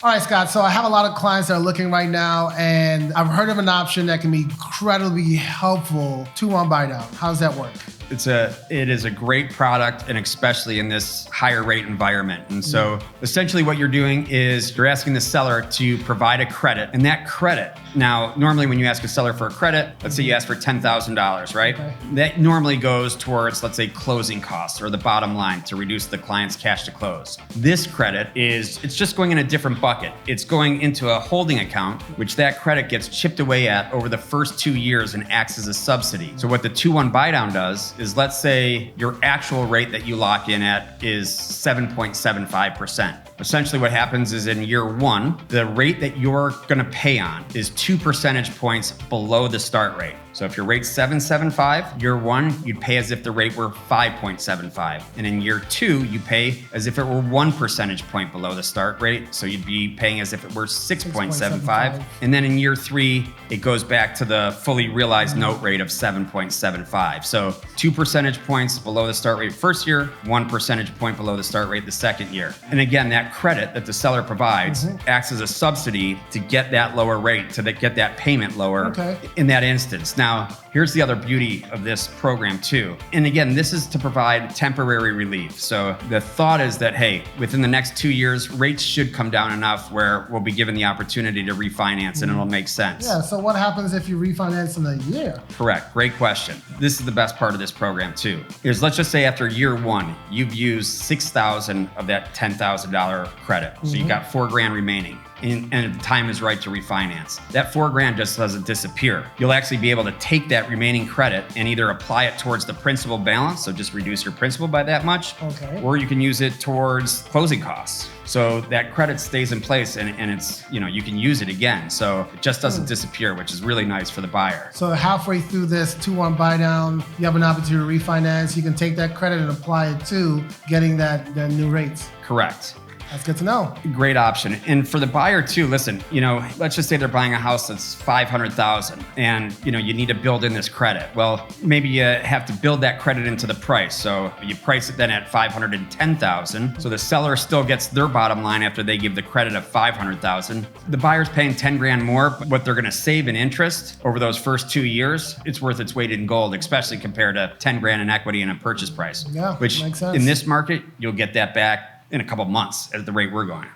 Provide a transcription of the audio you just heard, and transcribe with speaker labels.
Speaker 1: All right, Scott. So I have a lot of clients that are looking right now, and I've heard of an option that can be incredibly helpful to Buydown. How does that work?
Speaker 2: It is a great product, and especially in this higher rate environment. And so essentially what you're doing is you're asking the seller to provide a credit, and that credit, now normally when you ask a seller for a credit, let's say you ask for $10,000, right?
Speaker 1: Okay.
Speaker 2: That normally goes towards, let's say, closing costs or the bottom line to reduce the client's cash to close. This credit it's just going in a different bucket. It's going into a holding account, which that credit gets chipped away at over the first 2 years and acts as a subsidy. So what the 2-1 Buydown does is, let's say your actual rate that you lock in at is 7.75%. Essentially what happens is in year one, the rate that you're gonna pay on is 2 percentage points below the start rate. So if your rate's 7.75, year one, you'd pay as if the rate were 5.75. And in year two, you pay as if it were 1 percentage point below the start rate. So you'd be paying as if it were 6.75. And then in year three, it goes back to the fully realized note rate of 7.75. So 2 percentage points below the start rate first year, 1 percentage point below the start rate the second year. And again, that credit that the seller provides acts as a subsidy to get that lower rate, to get that payment lower in that instance. Now, here's the other beauty of this program too. And again, this is to provide temporary relief. So the thought is that, hey, within the next 2 years, rates should come down enough where we'll be given the opportunity to refinance and it'll make sense.
Speaker 1: Yeah, so what happens if you refinance in a year?
Speaker 2: Correct, great question. This is the best part of this program too. Is let's just say after year one, you've used 6,000 of that $10,000 credit. So you got $4,000 remaining. And the time is right to refinance. That $4,000 just doesn't disappear. You'll actually be able to take that remaining credit and either apply it towards the principal balance, so just reduce your principal by that much, or you can use it towards closing costs. So that credit stays in place and it's, you can use it again. So it just doesn't disappear, which is really nice for the buyer.
Speaker 1: So halfway through this 2-1 Buydown, you have an opportunity to refinance. You can take that credit and apply it to getting that new rates.
Speaker 2: Correct.
Speaker 1: That's good to know.
Speaker 2: Great option. And for the buyer too, listen, let's just say they're buying a house that's $500,000 and, you need to build in this credit. Well, maybe you have to build that credit into the price. So you price it then at $510,000. So the seller still gets their bottom line after they give the credit of $500,000. The buyer's paying $10,000 more, but what they're going to save in interest over those first 2 years, it's worth its weight in gold, especially compared to $10,000 in equity and a purchase price.
Speaker 1: Yeah,
Speaker 2: which
Speaker 1: makes sense.
Speaker 2: In this market, you'll get that back in a couple months at the rate we're going.